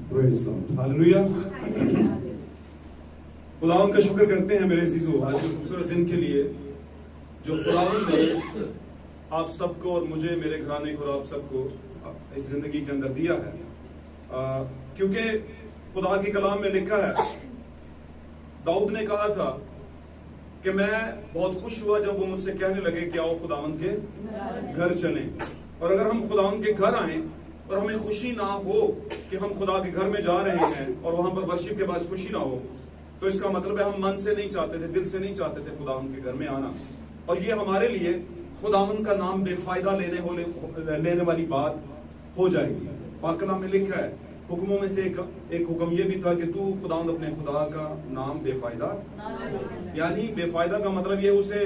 Praise God, hallelujah. खुदावंद का शुक्र करते हैं मेरे अजीजों आज के खूबसूरत दिन के लिए जो खुदावंद ने आप सबको और मुझे, मेरे घराने को और आप सबको इस जिंदगी के अंदर दिया है। क्योंकि खुदा के कलाम में लिखा है, दाऊद ने कहा था कि मैं बहुत खुश हुआ जब वो मुझसे कहने लगे कि आओ खुदावंद के घर चलें। और अगर हम खुदावंद के घर आए और हमें खुशी ना हो कि हम खुदा के घर में जा रहे हैं और वहां पर वर्शिप के बाद खुशी ना हो, तो इसका मतलब है हम मन से नहीं चाहते थे, दिल से नहीं चाहते थे खुदावंद के घर में आना। और ये हमारे लिए खुदावंद का नाम बेफायदा लेने वाली बात हो जाएगी। पाक कलाम में लिखा है, हुक्मों में से एक हुक्म ये भी था कि तू खुदावंद अपने खुदा का नाम बेफायदा, यानी बेफायदा का मतलब ये उसे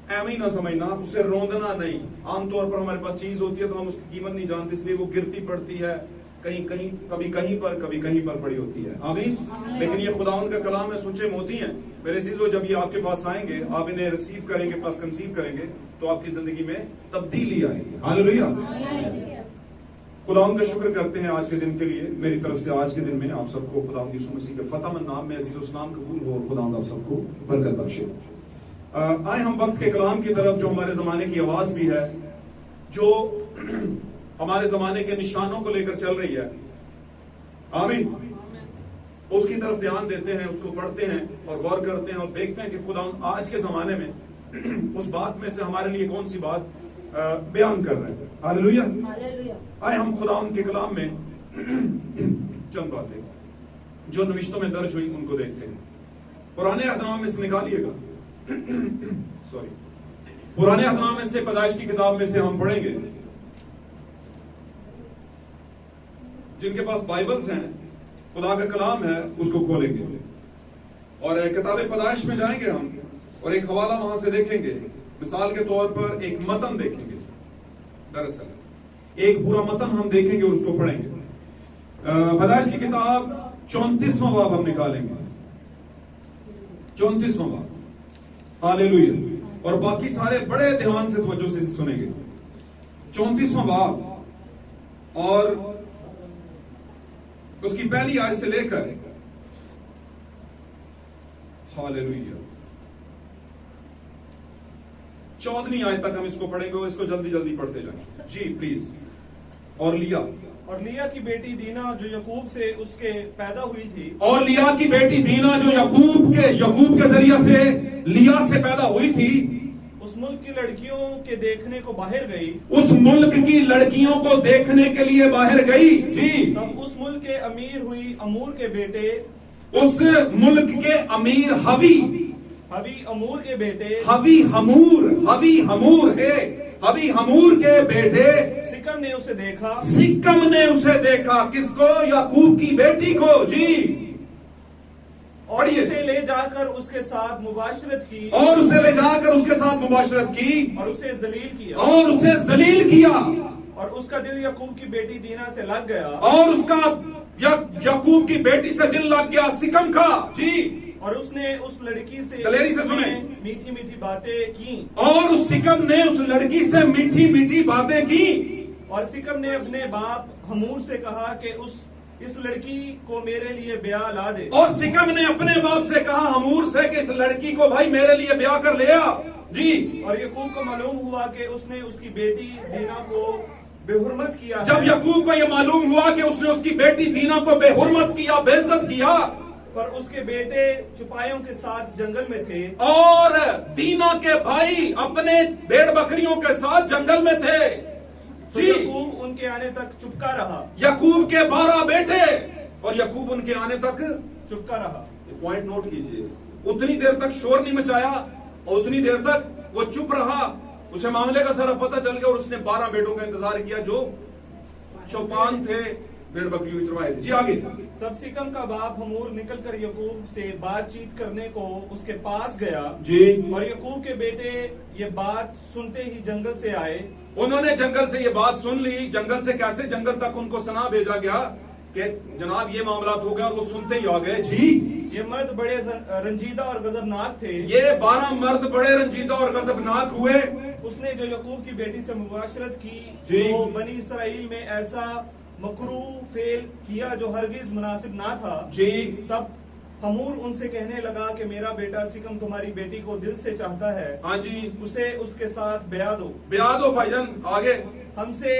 एवं ही ना समझना, उसे रोंदना नहीं। आमतौर पर हमारे पास चीज होती है तो हम उसकी कीमत नहीं जानते, इसलिए वो गिरती पड़ती है, कहीं कहीं कभी कहीं पर पड़ी होती है। आमीन। लेकिन ये खुदावंद का कलाम है, सच्चे मोती हैं मेरे चीजों। जब ये आपके पास आएंगे, आप इन्हें रिसीव करेंगे प्लस कंसीव करेंगे, तो आपकी जिंदगी में तब्दीली आएगी। हालेलुया। खुदावंद का शुक्र करते हैं आज के दिन के लिए। मेरी तरफ से आज के दिन में आप सबको खुदावंद यीशु मसीह के फतेहमंद नाम में अजीज सलाम कबूल हो और खुदावंद आप सबको बरकत बख्शे। आए हम वक्त के कलाम की तरफ, जो हमारे जमाने की आवाज भी है, जो हमारे जमाने के निशानों को लेकर चल रही है। आमीन। उसकी तरफ ध्यान देते हैं, उसको पढ़ते हैं और गौर करते हैं और देखते हैं कि खुदावंद आज के जमाने में उस बात में से हमारे लिए कौन सी बात बयान कर रहे हैं। हालेलुया। आए हम खुदावंद के कलाम में चंद बातें जो नविश्तों में दर्ज हुई उनको देखते हैं। पुराने अहदनाम में से निकालिएगा सॉरी पुराने अहदनाम में से पैदाइश की किताब में से हम पढ़ेंगे। जिनके पास बाइबल्स हैं, खुदा का कलाम है, उसको खोलेंगे और किताब पैदाइश में जाएंगे हम और एक हवाला वहां से देखेंगे। मिसाल के तौर पर एक मतन देखेंगे, दरअसल एक पूरा मतन हम देखेंगे और उसको पढ़ेंगे। पैदाइश की किताब 34वां बाब हम निकालेंगे, 34वां बाब। हालेलुया। और बाकी सारे बड़े ध्यान से तवज्जो से सुनेंगे। 34वां बाब और उसकी पहली आयत से लेकर हालेलुया 14वीं आयत तक हम इसको पढ़ेंगे और इसको जल्दी जल्दी पढ़ते जाएंगे। जी प्लीज। और लिया की बेटी दीना जो यकूब से उसके पैदा हुई थी, और लिया की बेटी दीना जो यकूब के जरिए से लिया से पैदा हुई थी, उस मुल्क की लड़कियों के देखने को बाहर गई, उस मुल्क की लड़कियों को देखने के लिए बाहर गई। जी। तब उस मुल्क के अमीर हुई अमूर के बेटे, उस मुल्क के अमीर हवी अमूर के बेटे, हवी हमूर के बेटे सिकम ने उसे देखा। किसको? याकूब की बेटी को। जी। और उसे ले जाकर उसके साथ मुबाशरत की, और उसे जलील किया, और उसका दिल याकूब की बेटी दीना से लग गया, और उसका याकूब की बेटी से दिल लग गया सिकम का। जी। और उसने उस लड़की से सुने मीठी मीठी बातें की, और उस सिकम ने उस लड़की से मीठी मीठी बातें की। और सिकम ने अपने बाप हमूर से कहा कि इस लड़की को मेरे लिए ब्याह ला दे। और सिकम ने अपने बाप से कहा हमूर से कि इस लड़की को भाई मेरे लिए ब्याह कर ले आ। जी। और याकूब को मालूम हुआ कि उसने उसकी बेटी दीना को बेहुरमत किया। जब याकूब को यह मालूम हुआ कि उसने उसकी बेटी दीना को बेहुरमत किया, बेइज्जत किया, पर उसके बेटे चुपाइयों के साथ जंगल में थे, और दीना के भाई अपने भेड़ बकरियों के साथ जंगल में थे। तो याकूब उनके आने तक चुपका रहा। याकूब के 12 बेटे और याकूब उनके आने तक चुपका रहा। पॉइंट नोट कीजिए, उतनी देर तक शोर नहीं मचाया और उतनी देर तक वो चुप रहा। उसे मामले का सारा पता चल गया और उसने 12 बेटों का इंतजार किया जो चौपान थे, भेड़ बकरियों चरवाए थे। जी आगे। तब सिकम का बाप हमूर निकलकर याकूब से बातचीत करने को उसके पास गया। जी। और याकूब के बेटे ये बात सुनते ही जंगल से आए। उन्होंने जंगल से ये बात सुन ली। जंगल से कैसे? जंगल तक उनको सना भेजा गया कि जनाब ये मामला हो गया, और वो सुनते ही आ गए। जी। ये मर्द बड़े रंजीदा और गजबनाक थे। ये 12 मर्द बड़े रंजीदा और गजबनाक हुए। उसने जो याकूब की बेटी से मुबाशरत की, तो बनी इसराइल में ऐसा मकरू फेल किया जो हरगिज मुनासिब ना था जी। तब हमूर उनसे कहने लगा कि मेरा बेटा सिकम तुम्हारी बेटी को दिल से चाहता है, हाँ जी, उसे उसके साथ ब्याह दो भाईजान। आगे हमसे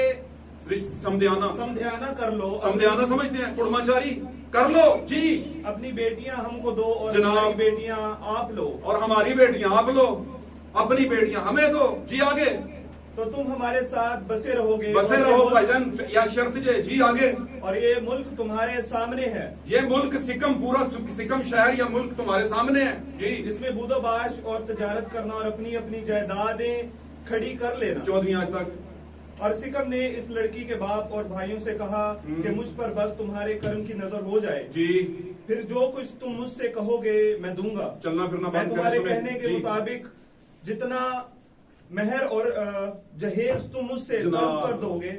समझाना कर लो। समझाना समझते हैं, कुड़माचारी कर लो जी। अपनी बेटियां हमको दो और जनाब। हमारी बेटियां आप लो। और हमारी बेटियां आप लो, अपनी बेटियां हमें दो जी। आगे तो तुम हमारे साथ बसे रहोगे। बसे और ये रहो मुल्क- भाईजान, या शर्त जी। आगे और ये मुल्क तुम्हारे सामने है। ये मुल्क सिकम, पूरा सिकम शहर या मुल्क तुम्हारे सामने है जी। इसमें बूदोबाश और तजारत करना और अपनी अपनी जायदादें खड़ी कर लेना। 14वीं आयत तक। और सिकम ने इस लड़की के बाप और भाइयों से कहा कि मुझ पर बस तुम्हारे कर्म की नजर हो जाए जी। फिर जो कुछ तुम मुझसे कहोगे मैं दूंगा। चलना फिरना मैं बंद तुम्हारे करें, सुने कहने के जी। मुताबिक जितना मेहर और जहेज तुम मुझसे तलब कर दोगे।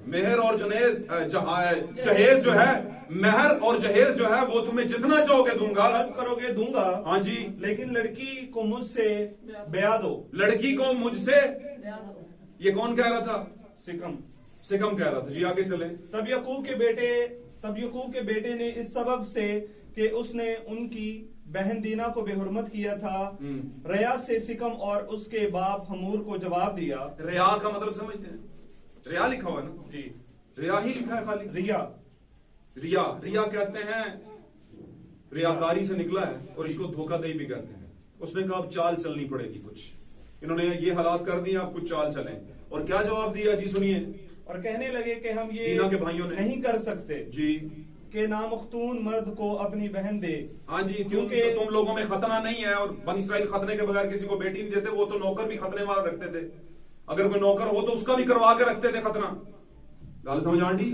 मेहर और जहेज जो है, मेहर और जहेज जो है वो तुम्हें जितना चाहोगे दूंगा। तलब करोगे दूंगा। हाँ जी। लेकिन लड़की को मुझसे ब्याह दो। लड़की को मुझसे, ये कौन कह रहा था? सिकम कह रहा था जी। आगे चले। तब यकूब के बेटे ने इस सबब से कि उसने उनकी बहन दीना को बेहुरमत किया था, रया से सिकम और उसके बाप हमूर को जवाब दिया। रिया का मतलब समझते हैं? रिया लिखा हुआ है ना जी, रिया ही लिखा है खाली। रिया कहते हैं, रियाकारी से निकला है और इसको धोखाधड़ी भी कहते हैं। उसने कहा अब चाल चलनी पड़ेगी कुछ, इन्होंने ये हालात कर दिए, आप कुछ चाल चलें। और क्या जवाब दिया जी, सुनिए। और कहने लगे कि हम ये दीना के भाइयों ने नहीं कर सकते जी कि नामुख्तून मर्द को अपनी बहन दे। हाँ जी, क्योंकि तुम लोगों में खतना नहीं है, और बनी इसराइल खतने के बगैर किसी को बेटी नहीं देते। वो तो नौकर भी खतने वाला रखते थे, अगर कोई नौकर हो तो उसका भी करवा के रखते थे खतना। गाल समझ आंटी?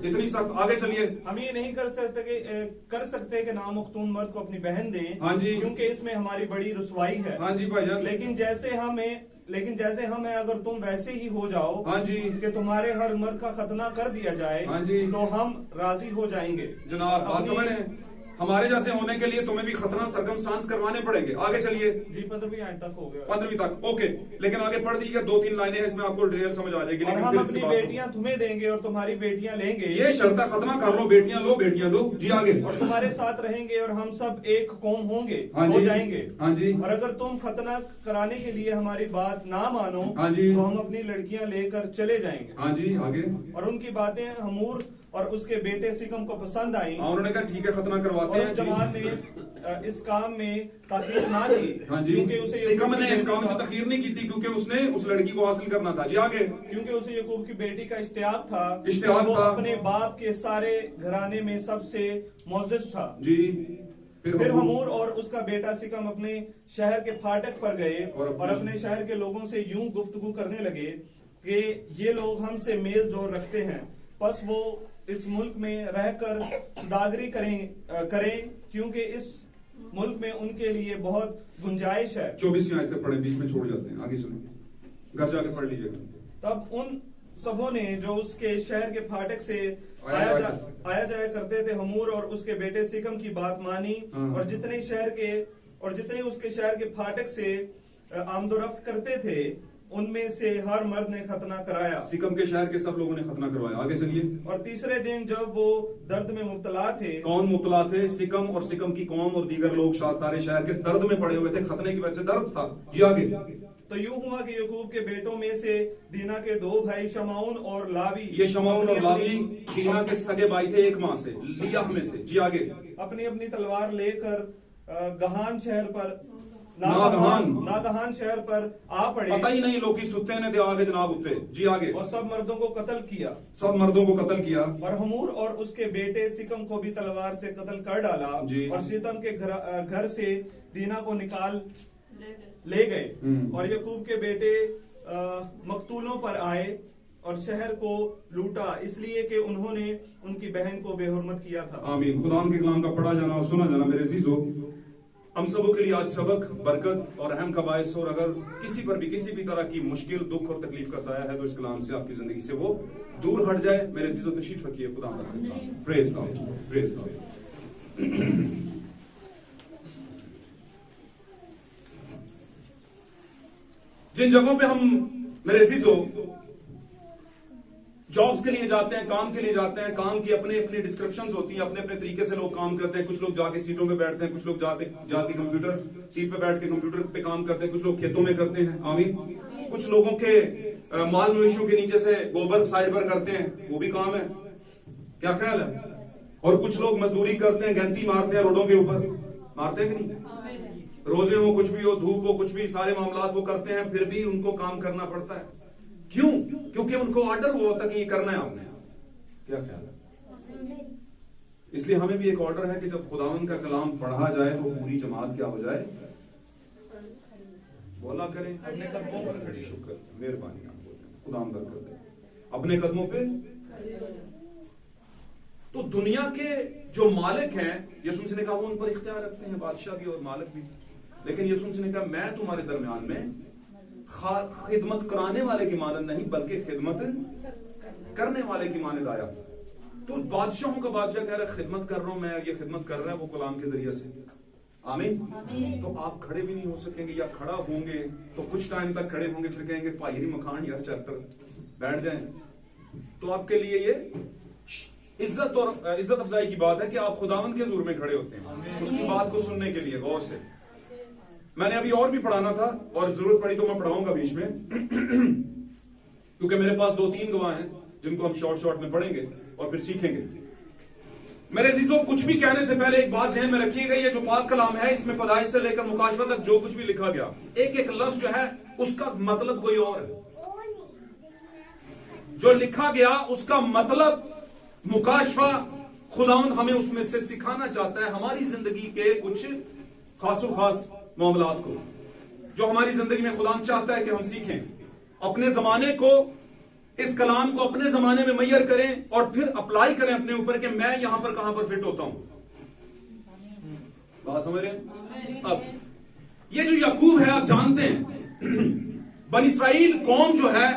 इतनी सख्त। आगे चलिए। हम ये नहीं कर सकते कि नामुख्तून मर्द को अपनी बहन दें। हाँ जी। क्योंकि इसमें हमारी बड़ी रुसवाई है। हाँ जी भाईजान। लेकिन जैसे हम हैं, अगर तुम वैसे ही हो जाओ हाँ जी कि तुम्हारे हर मर्द का खतना कर दिया जाए, हाँ जी, तो हम राजी हो जाएंगे। जनाब बात समझ रहे हैं? हमारे जैसे होने के लिए तुम्हें भी खतना सरकमस्टांस करवाने पड़ेंगे। आगे चलिए जी, 15वीं आयत तक हो गया। 15वीं तक, ओके। लेकिन आगे पढ़ दीजिए, 2-3 लाइनें हैं, इसमें आपको डिटेल समझ आ जाएगी। और लेकिन हम फिर अपनी इसके बाद बेटियां तुम्हें देंगे और तुम्हारी बेटियां लेंगे। ये शर्त है, खतना कर लो, बेटियां लो, बेटियां दो जी। आगे। और तुम्हारे साथ रहेंगे और हम सब एक कौम होंगे, हाँ हो जी, जाएंगे। हाँ जी। और अगर तुम खतना कराने के लिए हमारी बात ना मानो, हाँ जी, तो हम अपनी लड़कियां लेकर चले जाएंगे। हाँ जी। आगे। और उनकी बातें हमूर और उसके बेटे सिकम को पसंद आई। उन्होंने कहा ठीक है, खतना करवाते और हैं उस जी। जवान ने इस काम में ताखीर ना की। हाँ जी। क्योंकि उसे सिकम ने इस काम का- से तखीर नहीं की थी, क्योंकि उसने उस लड़की को हासिल करना था जी। आगे। क्योंकि उसे यकूब की बेटी का इश्तियाक था। इश्तियाक वो था। अपने बाप के सारे घराने में सबसे मोअज़्ज़ज़ था जी। फिर हमूर और उसका बेटा सिकम अपने शहर के फाटक पर गए और अपने शहर के लोगों से यूं गुफ्तगू करने लगे कि ये लोग हमसे मेल जोल रखते हैं, बस वो इस मुल्क में रहकर सौदागरी करें क्योंकि इस मुल्क में उनके लिए बहुत गुंजाइश है। 24वीं आयत से पढ़े, बीच में छोड़ जाते हैं। आगे चलें, घर जाके पढ़ लीजिएगा। तब उन सबों ने जो उसके शहर के फाटक से आया जाया करते थे, हमूर और उसके बेटे सिकम की बात मानी। और जितने उसके शहर के फाटक से आमदोरफ्त करते थे, उनमें से हर मर्द ने खतना कराया। सिकम के शहर के सब लोगों ने खतना करवाया। आगे चलिए। और तीसरे दिन जब वो दर्द में मुब्तला थे। कौन मुब्तला थे? सिकम और सिकम की कौम और दीगर लोग सारे शहर के दर्द में पड़े हुए थे, खतने की वजह से दर्द था जी। आगे। तो यूं हुआ कि यकूब के बेटों में से दीना के 2 भाई शमाउन और लावी, ये शमाउन और लावी दीना के सगे भाई थे, एक माँ से, लिया में से जी। आगे। अपनी अपनी तलवार लेकर गहान शहर पर नागहान शहर पर आ पड़े। पता ही नहीं, लोग सुते ने दे आगे जनाब उत्ते जी। आगे। और सब मर्दों को कत्ल किया। और हमूर और उसके बेटे सिकम को भी तलवार से कत्ल कर डाला जी। और सितम के घर से दीना को निकाल ले गए। और यकूब के बेटे मकतूलों पर आए और शहर को लूटा, इसलिए कि उन्होंने उनकी बहन को बेहुरमत किया था। आमीन। खुदा के कलाम का पढ़ा जाना और सुना जाना मेरे अजीजों, हम सबों के लिए आज सबक, बरकत और रहम का बायस हो। और अगर किसी पर भी किसी भी तरह की मुश्किल, दुख और तकलीफ का साया है, तो इस कलाम से आपकी जिंदगी से वो दूर हट जाए। मेरे अजीजों, तशरीफ रखिए खुदा के साथ। Praise God, praise God. जिन जगहों पे हम, मेरे अजीजों, जॉब्स के लिए जाते हैं, काम के लिए जाते हैं, काम की अपने अपनी डिस्क्रिप्शंस होती हैं, अपने अपने तरीके से लोग काम करते हैं। कुछ लोग जाके सीटों पे बैठते हैं, कुछ लोग जाके कंप्यूटर सीट पे बैठ के कंप्यूटर पे काम करते हैं, कुछ लोग खेतों में करते हैं। आमीन। कुछ लोगों के माल मवेशियों के नीचे से गोबर साइड पर करते हैं, वो भी काम है। क्या ख्याल है? और कुछ लोग मजदूरी करते हैं, गैंती मारते हैं रोडों के ऊपर, मारते हैं कि नहीं? रोजे हो, कुछ भी हो, धूप हो, कुछ भी, सारे मामलात वो करते हैं, फिर भी उनको काम करना पड़ता है। क्यों? क्योंकि उनको ऑर्डर हुआ होता कि ये करना है आपने। क्या ख्याल है? इसलिए हमें भी एक ऑर्डर है कि जब खुदावन का कलाम पढ़ा जाए तो पूरी जमात क्या हो जाए? बोला करें अपने कदमों पर खड़ी। शुक्र, मेहरबानी, आप बोले खुदाम बरकत दे। अपने कदमों पे। तो दुनिया के जो मालिक हैं, यीशु ने कहा वो उन पर इख्तियार रखते हैं, बादशाह भी और मालिक भी। लेकिन यीशु ने कहा मैं तुम्हारे दरमियान में खिदमत कराने वाले की मानद नहीं बल्कि खिदमत करने वाले की मानद आया। तो बादशाहों का बादशाह कह रहा है खिदमत कर रहा हूं मैं, ये खिदमत कर रहा है वो कलाम के जरिए से। आमीन। तो आप खड़े भी नहीं हो सकेंगे, या खड़ा होंगे तो कुछ टाइम तक खड़े होंगे, फिर कहेंगे पायरी मकान यार चैप्टर बैठ जाएं। तो आपके लिए ये इज्जत और इज्जत अफजाई की बात है कि आप खुदावंद के हुजूर में खड़े होते हैं उसकी बात को सुनने के लिए गौर से। मैंने अभी और भी पढ़ाना था और जरूरत पड़ी तो मैं पढ़ाऊंगा बीच में क्योंकि मेरे पास 2-3 गवाह हैं जिनको हम शॉर्ट में पढ़ेंगे और फिर सीखेंगे। मेरे अजीजों, कुछ भी कहने से पहले एक बात ध्यान में रखिएगा, ये जो पाक कलाम है इसमें पैदाइश से लेकर मुकाशफा तक जो कुछ भी लिखा गया, एक एक लफ्ज जो है उसका मतलब कोई और है। जो लिखा गया उसका मतलब मुकाशफा खुदावंद हमें उसमें से सिखाना चाहता है हमारी जिंदगी के कुछ खास मामलात को, जो हमारी जिंदगी में खुदावंद चाहता है कि हम सीखें। अपने जमाने को, इस कलाम को अपने जमाने में मैयर करें और फिर अप्लाई करें अपने ऊपर कि मैं यहां पर कहां पर फिट होता हूं। बात समझ रहे हैं? अब ये जो याकूब है आप जानते हैं, बनी इस्राइल कौम जो है,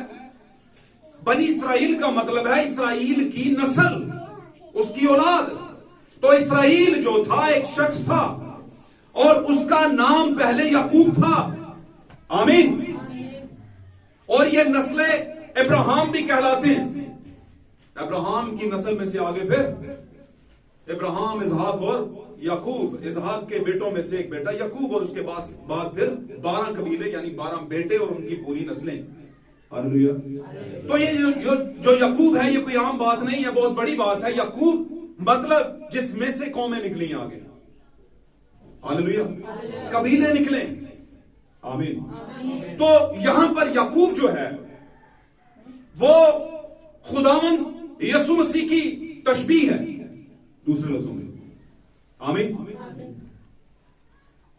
बनी इस्राइल का मतलब है इस्राइल की नस्ल, उसकी औलाद। तो इस्राइल जो था एक शख्स था और उसका नाम पहले याकूब था। आमीन। और ये नस्लें इब्राहिम भी कहलाते हैं। इब्राहिम की नस्ल में से आगे फिर इब्राहिम, इजहाक और याकूब, इजहाक के बेटों में से एक बेटा याकूब, और उसके बाद फिर 12 कबीले यानी 12 बेटे और उनकी पूरी नस्लें। हालेलुया। तो ये जो याकूब है ये कोई आम बात नहीं है, बहुत बड़ी बात है। याकूब मतलब जिसमें से कौमें निकली आगे। हालेलुया। कबीले निकले। आमीन। तो यहां पर याकूब जो है वो खुदावंद यीशु मसीह की तशबीह है, दूसरे लफ्जों में। आमीन।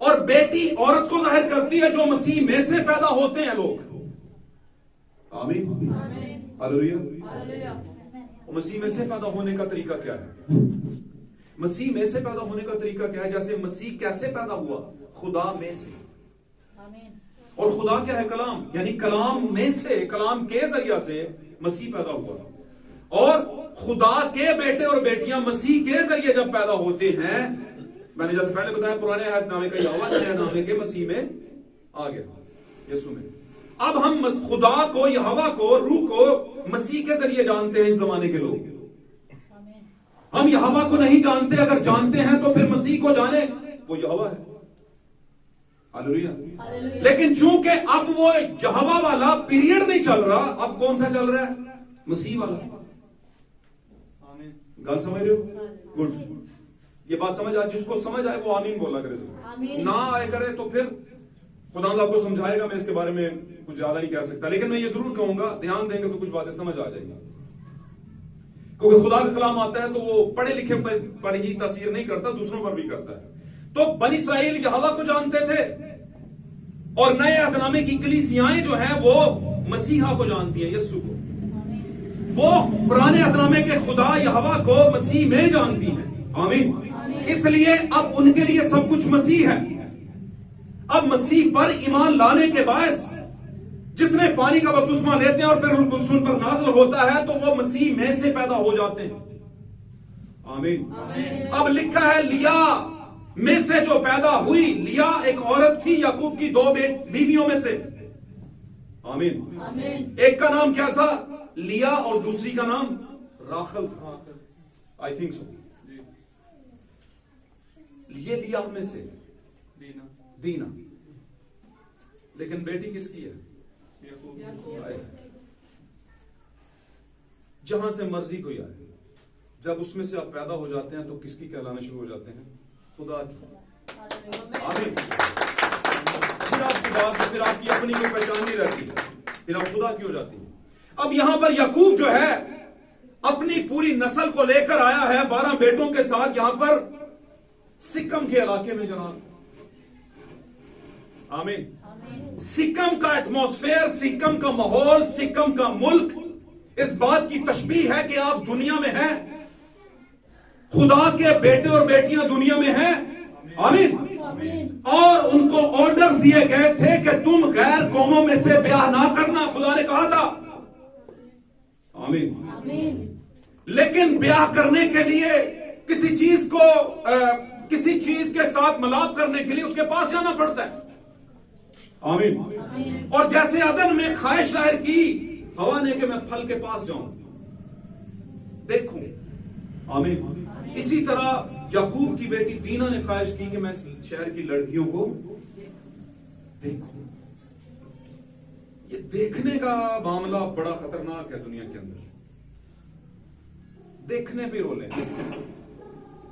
और बेटी औरत को जाहिर करती है जो मसीह में से पैदा होते हैं लोग। आमीन। हालेलुया। मसीह में से पैदा होने का तरीका क्या है? मसीह में से पैदा होने का तरीका क्या है? जैसे मसीह कैसे पैदा हुआ? खुदा में से। और खुदा क्या है? कलाम, यानी कलाम में से, कलाम के जरिया से मसीह पैदा हुआ। और खुदा के बेटे और बेटियां मसीह के जरिए जब पैदा होते हैं, मैंने जैसे पहले बताया पुराने अहदनामे का यहोवा नए अहदनामे के मसीह में आ गया, यीशु में। अब हम खुदा को, यहोवा को, रूह को मसीह के जरिए जानते हैं। इस जमाने के लोग हम यहोवा को नहीं जानते, अगर जानते हैं तो फिर मसीह को जाने, वो यहोवा है। हालेलुया। लेकिन चूंकि अब वो यहोवा वाला पीरियड नहीं चल रहा, अब कौन सा चल रहा है? मसीह वाला। गल समझ रहे हो? गुड। ये बात समझ आए, जिसको समझ आए वो आमीन बोला करे, ना आए करे तो फिर खुदा आपको समझाएगा। मैं इसके बारे में कुछ ज्यादा नहीं कह सकता, लेकिन मैं ये जरूर कहूंगा, ध्यान देंगे तो कुछ बातें समझ आ जाएंगी। क्योंकि खुदा का कलाम आता है तो वो पढ़े लिखे पर ही तासीर नहीं करता, दूसरों पर भी करता है। तो बनी इस्राइल यहोवा को जानते थे और नए अहदनामे की कलीसियाएं जो हैं वो मसीहा को जानती है, यीशु को। वो पुराने अहदनामे के खुदा यहोवा को मसीह में जानती हैं। आमीन। इसलिए अब उनके लिए सब कुछ मसीह है। अब मसीह पर ईमान लाने के बायस जितने पानी का बपतिस्मा लेते हैं और फिर उन पर नाज़िल होता है तो वो मसीह में से पैदा हो जाते हैं। आमीन। अब लिखा है लिया में से जो पैदा हुई, लिया एक औरत थी याकूब की 2 बीवियों में से। आमीन। एक का नाम क्या था? लिया और दूसरी का नाम राखल था, आई थिंक सो। ये लिया में से दीना, लेकिन बेटी किसकी है? जहां से मर्जी कोई आए, जब उसमें से आप पैदा हो जाते हैं तो किसकी कहलाने शुरू हो जाते हैं? खुदा की। आमीन। फिर आपकी बात, फिर आपकी अपनी कोई पहचान नहीं रहती है, फिर आप खुदा की हो जाती है। अब यहां पर याकूब जो है अपनी पूरी नस्ल को लेकर आया है 12 बेटों के साथ यहां पर सिक्कम के इलाके में जनाब। आमीन। सिक्कम का एटमॉस्फेयर, सिक्कम का माहौल, सिक्कम का मुल्क इस बात की तशबीह है कि आप दुनिया में हैं, खुदा के बेटे और बेटियां दुनिया में हैं। आमीन। और उनको ऑर्डर्स दिए गए थे कि तुम गैर कौमों में से ब्याह ना करना, खुदा ने कहा था। आमीन। लेकिन ब्याह करने के लिए किसी चीज को किसी चीज के साथ मिलाप करने के लिए उसके पास जाना पड़ता है। आमीन। और जैसे अदन में ख्वाहिश जाहिर की हवा ने कि मैं फल के पास जाऊं, देखूं। आमीन। इसी तरह याकूब की बेटी दीना ने ख्वाहिश की कि मैं शहर की लड़कियों को देखूं। ये देखने का मामला बड़ा खतरनाक है दुनिया के अंदर। देखने पे रोले।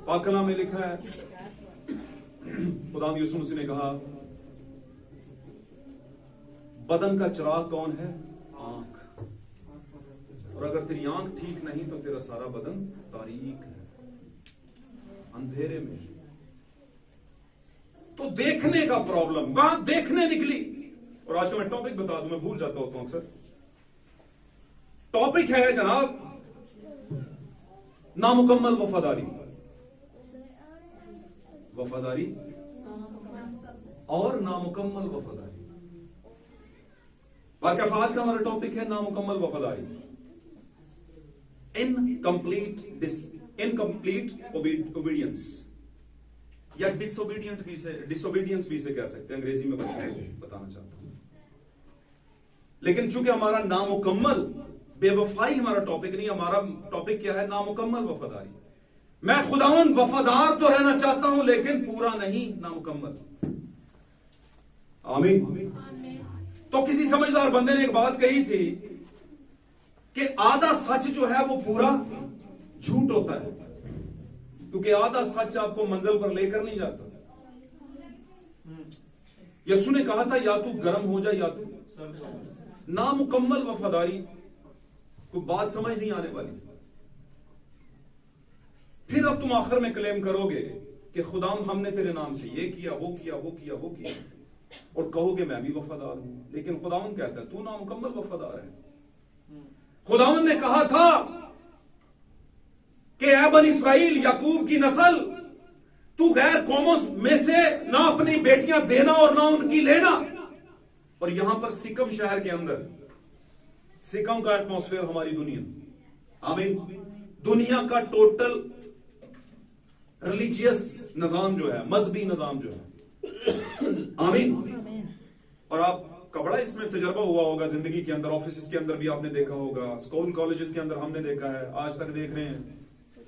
पाक कलाम में लिखा है, खुदा यीशु मसीह ने कहा, बदन का चिराग कौन है? आंख। और अगर तेरी आंख ठीक नहीं तो तेरा सारा बदन तारीक है, अंधेरे में। तो देखने का प्रॉब्लम, वहां देखने निकली। और आज का मैं टॉपिक बता दूं, मैं भूल जाता होता हूं अक्सर। टॉपिक है जनाब नामुकम्मल वफादारी। वफादारी और नामुकम्मल वफादारी। वाकई आज का हमारा टॉपिक है नामुकम्मल वफादारी। इनकम्प्लीट ओबीडियंस या डिसोबीडियंस भी इसे कह सकते हैं, अंग्रेजी में बताना चाहता हूं। लेकिन चूंकि हमारा नामुकम्मल, बेवफाई हमारा टॉपिक नहीं, हमारा टॉपिक क्या है? नामुकम्मल वफादारी। मैं खुदावंद वफादार तो रहना चाहता हूं लेकिन पूरा नहीं, नामुकम्मल। आमीन। तो किसी समझदार बंदे ने एक बात कही थी कि आधा सच जो है वो पूरा झूठ होता है, क्योंकि आधा सच आपको मंजिल पर लेकर नहीं जाता। यीशु ने कहा था या तू गर्म हो जा या तू। नामुकम्मल वफादारी को बात समझ नहीं आने वाली। फिर अब तुम आखिर में क्लेम करोगे कि खुदाम हमने तेरे नाम से ये किया, वो किया, वो किया, वो किया, और कहोगे मैं भी वफादार हूं। लेकिन खुदावन कहता है तू नामुकम्मल वफादार है। खुदावन ने कहा था कि ऐ बनी इस्राएल, याकूब की नस्ल, तू गैर कौमों में से ना अपनी बेटियां देना और ना उनकी लेना। और यहां पर सिक्कम शहर के अंदर, सिक्कम का एटमॉस्फेयर हमारी दुनिया। आमीन। दुनिया का टोटल रिलीजियस निजाम जो है, मजहबी निजाम जो है। आमीन। और आपका बड़ा इसमें तजर्बा हुआ होगा जिंदगी के अंदर, ऑफिस के अंदर भी आपने देखा होगा, स्कूल कॉलेजेस के अंदर हमने देखा है, आज तक देख रहे हैं,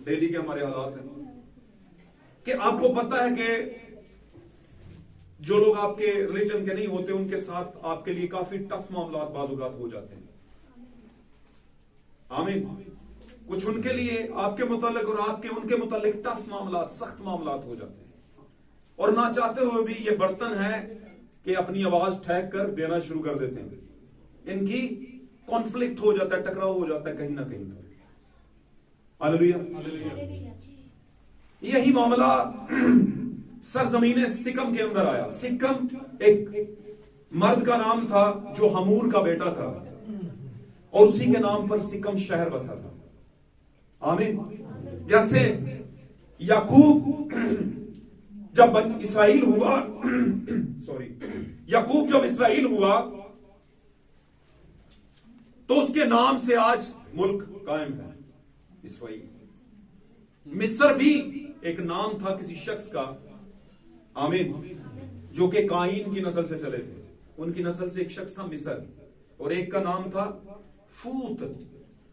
डेली के हमारे हालात हैं कि आपको पता है कि जो लोग आपके रिलीजन के नहीं होते उनके साथ आपके लिए काफी टफ मामला बाजुगात हो जाते हैं। आमीन। कुछ उनके लिए आपके मुतालिक और आपके उनके मुतालिक टफ मामला, सख्त मामला हो जाते हैं, और ना चाहते हुए भी ये बर्तन है कि अपनी आवाज ठहक कर देना शुरू कर देते हैं। इनकी कॉन्फ्लिक्ट हो जाता है, टकराव हो जाता है कहीं ना कहीं। हालेलुया। यही मामला सरजमीन सिक्कम के अंदर आया। सिक्कम एक मर्द का नाम था जो हमूर का बेटा था, और उसी के नाम पर सिक्कम शहर बसा था। आमीन। जैसे याकूब जब इस्राएल हुआ याकूब जब इस्राएल हुआ तो उसके नाम से आज मुल्क कायम है, इस्राएल। मिस्र भी एक नाम था किसी शख्स का। आमीन। जो कि काइन की नस्ल से चले थे, उनकी नस्ल से एक शख्स था मिस्र, और एक का नाम था फूत,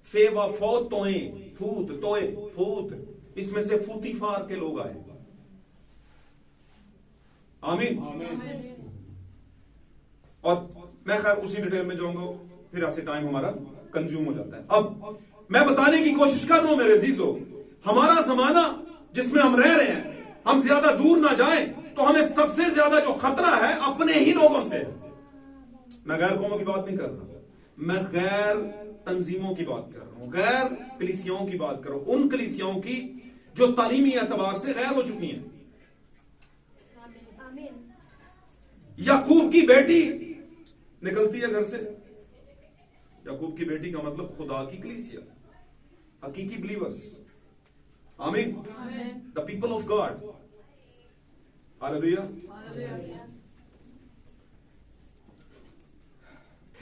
फेवा फो तोए फूत तोए फूत, इसमें से फूतीफार के लोग आए। आमीन। और मैं खैर उसी डिटेल में जाऊंगा, फिर ऐसे टाइम हमारा कंज्यूम हो जाता है। अब मैं बताने की कोशिश कर रहा हूं मेरे अजीजों, हमारा जमाना जिसमें हम रह रहे हैं, हम ज्यादा दूर ना जाएं तो हमें सबसे ज्यादा जो खतरा है अपने ही लोगों से। मैं गैर कौमों की बात नहीं कर रहा, मैं गैर तंजीमों की बात कर रहा हूं, गैर कलीसियाओं की बात कर रहा हूं, उन कलीसियाओं की जो तालीमी एतबार से गैर हो चुकी हैं। याकूब की बेटी निकलती है घर से। याकूब की बेटी का मतलब खुदा की कलीसिया, हकीकी बिलीवर्स। आमीन। The people of God. Hallelujah.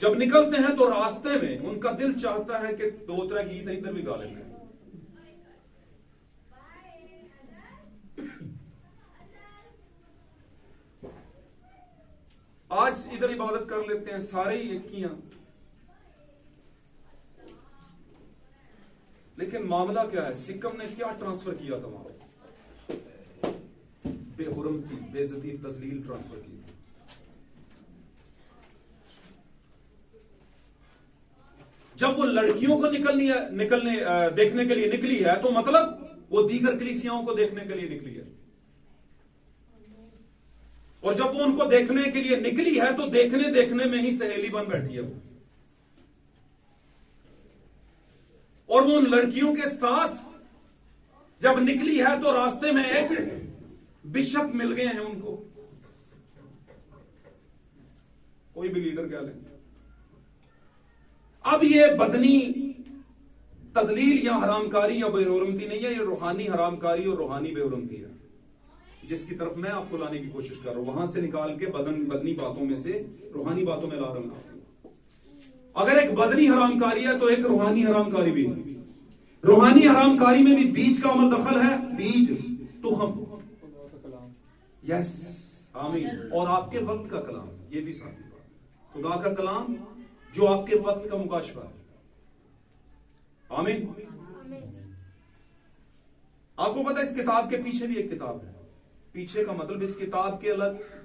जब निकलते हैं तो रास्ते में उनका दिल चाहता है कि दो तरह गीत इधर भी गा लेंगे। आज इधर इबादत कर लेते हैं सारे ही यकीयां, लेकिन मामला क्या है? सिकम ने क्या ट्रांसफर किया था वहां? बेहुरम की बेइज्जती तजलील ट्रांसफर की। जब वो लड़कियों को निकलने देखने के लिए निकली है तो मतलब वो दीगर कलीसियाओं को देखने के लिए निकली है। और जब वो उनको देखने के लिए निकली है तो देखने देखने में ही सहेली बन बैठी है वो। और वो उन लड़कियों के साथ जब निकली है तो रास्ते में एक बिशप मिल गए हैं उनको। कोई भी लीडर क्या ले। अब ये बदनी तजलील या हरामकारी या बेहुरमती नहीं है, ये रूहानी हरामकारी और रूहानी बेहुरमती है, जिसकी तरफ मैं आपको लाने की कोशिश कर रहा हूं। वहां से निकाल के बदनी बातों में से रूहानी बातों में ला रहा हूं। अगर एक बदनी हरामकारी है तो एक रूहानी हरामकारी भी है। रूहानी हरामकारी में भी बीज का अमल दखल है। बीज तो हम यस आमीन। और आपके वक्त का कलाम, ये भी साथ ही साथ खुदा का कलाम जो आपके वक्त का मुकाशफा है। आमीन। आपको पता है इस किताब के पीछे भी एक किताब है। पीछे का मतलब इस किताब के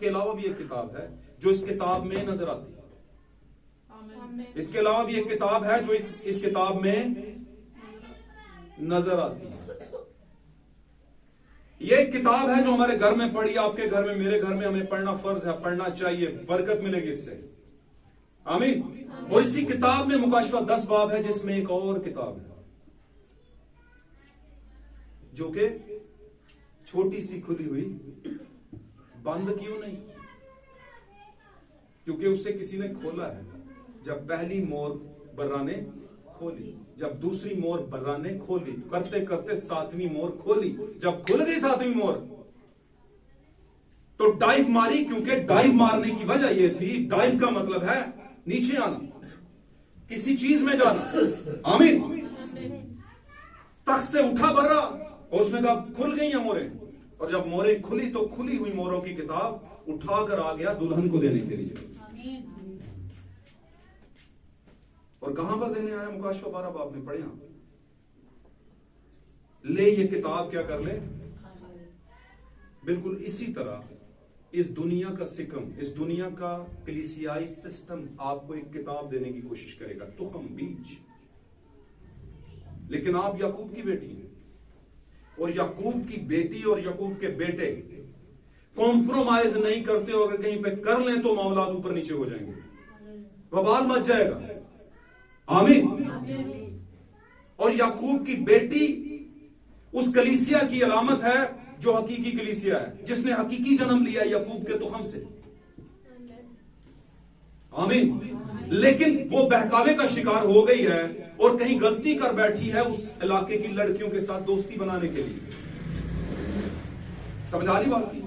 अलावा भी एक किताब है जो इस किताब में नजर आती है। इसके अलावा भी एक किताब है जो इस किताब में नजर आती है। ये एक किताब है जो हमारे घर में पढ़ी, आपके घर में, मेरे घर में हमें पढ़ना फर्ज है, पढ़ना चाहिए, बरकत मिलेगी इससे। आमीन। और इसी किताब में मुकाशफा 10 बाब है, जिसमें एक और किताब है जो कि छोटी सी खुली हुई, बंद क्यों नहीं? क्योंकि उसे किसी ने खोला है। जब पहली मोर बर्रा ने खोली, जब दूसरी मोर बर्रा ने खोली, करते करते 7वीं मोर खोली। जब खुल गई 7वीं मोर तो डाइव मारी, क्योंकि डाइव मारने की वजह यह थी, डाइव का मतलब है नीचे आना, किसी चीज में जाना। आमीन। तख्त से उठा बर्रा और उसने कहा खुल गई हैं मोरें। और जब मोरें खुली तो खुली हुई मोरों की किताब उठाकर आ गया दुल्हन को देने के लिए। और कहां पर देने आया? मुकाशफा 12 बाब में पढ़े आप। ले ये किताब क्या कर ले? बिल्कुल इसी तरह इस दुनिया का सिकम, इस दुनिया का कलीसियाई सिस्टम आपको एक किताब देने की कोशिश करेगा, तुखम, बीज। लेकिन आप याकूब की बेटी हैं, और याकूब की बेटी और याकूब के बेटे कॉम्प्रोमाइज नहीं करते, और अगर कहीं पे कर लें तो मामलात ऊपर नीचे हो जाएंगे, बवाल मच जाएगा। आमीन। और याकूब की बेटी उस कलीसिया की अलामत है जो हकीकी कलीसिया है, जिसने हकीकी जन्म लिया याकूब के तुखम से। आमीन। लेकिन वो बहकावे का शिकार हो गई है और कहीं गलती कर बैठी है उस इलाके की लड़कियों के साथ दोस्ती बनाने के लिए। समझ आ रही बात की?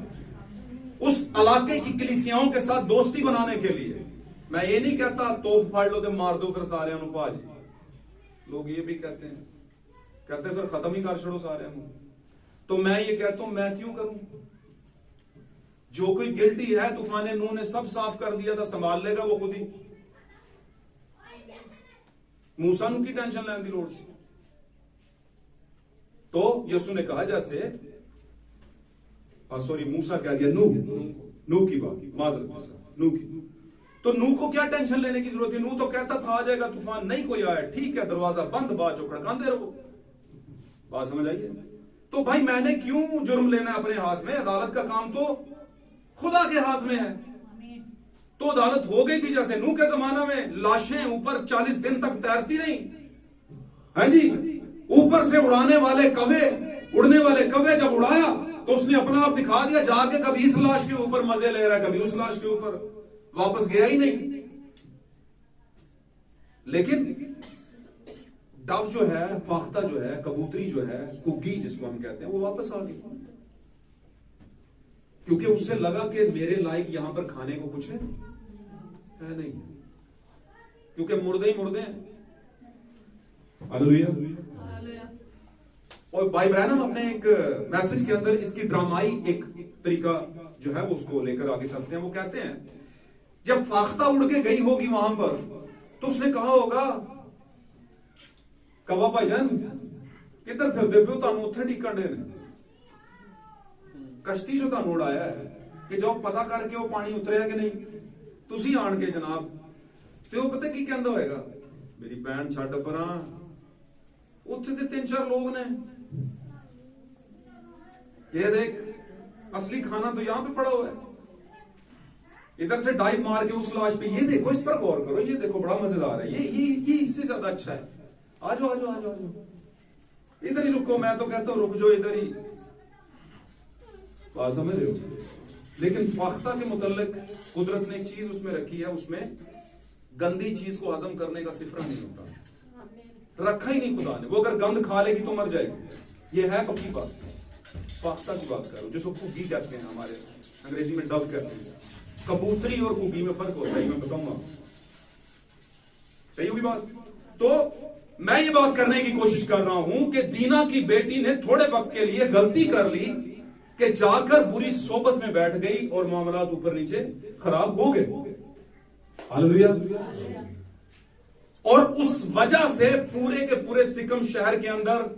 उस इलाके की कलीसियाओं के साथ दोस्ती बनाने के लिए। मैं ये नहीं कहता तोप फाड़ लो तो मार दो फिर सारे अनुपाज। लोग ये भी कहते हैं, कहते फिर खत्म ही कर छोड़ो सारे। तो मैं ये कहता हूं, मैं क्यों करूं? जो कोई गिल्टी है, तूफान नूह ने सब साफ कर दिया था, संभाल लेगा वो खुद ही। मूसा नू की टेंशन लैन दी लोड़ सी। तो यसु ने कहा जैसे सॉरी मूसा कह दिया नू की बात, माजरत के साथ नू की। तो नू को क्या टेंशन लेने की जरूरत है? नू तो कहता था आ जाएगा तूफान, नहीं कोई आया, ठीक है दरवाजा बंद, बात जो खड़काते रहो। बात समझ आइए? तो भाई मैंने क्यों जुर्म लेना है अपने हाथ में? अदालत का काम तो खुदा के हाथ में है। तो अदालत हो गई थी जैसे नूह के जमाना में, लाशें ऊपर 40 दिन तक तैरती रही, है जी। ऊपर से उड़ने वाले कवे जब उड़ाया तो उसने अपना आप दिखा दिया, जाके कभी इस लाश के ऊपर मजे ले रहा है, कभी उस लाश के ऊपर, वापस गया ही नहीं। लेकिन डव जो है, फाख्ता जो है, कबूतरी जो है, कुग्गी जिसको हम कहते हैं, वो वापस आ गई, क्योंकि उससे लगा कि मेरे लायक यहां पर खाने को कुछ है नहीं, क्योंकि मुर्दे ही मुर्दे हैं। हालेलुया। और भाई ब्रैनम अपने एक मैसेज के अंदर इसकी ड्रामाई एक तरीका जो है वो उसको लेकर आगे चलते हैं। वो कहते हैं जब फाख्ता उड़ के गई होगी वहां पर, तो उसने कहा होगा कवा भाईजान किधर फिरदे पे हो, तुहानू उत्थे टिकण दे ने, कश्ती जो तुहानू उड़ाया है कि जाओ पता करके वो पानी उतरिया कि नहीं, तुसी आण के जनाब। ते वो पता की कहंदा होएगा, मेरी भैन छड्ड परां, उत्थे ते 3-4 लोग ने, ये देख असली खाना तो यहां पे पड़ा हुआ है, इधर से डाइव मार के उस लाश पे, ये देखो इस पर गौर करो, ये देखो बड़ा मजेदार है, ये इससे ज्यादा अच्छा है, आ जाओ आ जाओ आ जाओ, इधर ही रुको, मैं तो कहता हूं रुक जाओ इधर ही। बात समझ रहे हो? लेकिन फाख्ता के मुतल्लिक कुदरत ने एक चीज उसमें रखी है, उसमें गंदी चीज को हजम करने का सिफरा नहीं होता, रखा ही नहीं खुदा ने। वो अगर गंद खा लेगी तो मर जाएगी, ये है पक्की बात। फाख्ता की बात करो जिसको कुगी कहते हैं, हमारे अंग्रेजी में डव कहते हैं। कबूतरी और कुगी में फर्क होता है, मैं बताऊंगा। सही होगी बात? तो मैं ये बात करने की कोशिश कर रहा हूं कि दीना की बेटी ने थोड़े वक्त के लिए गलती कर ली कि जाकर बुरी सोबत में बैठ गई और मामलात ऊपर नीचे खराब हो गए। हालेलुया। और उस वजह से पूरे के पूरे सिकम शहर के अंदर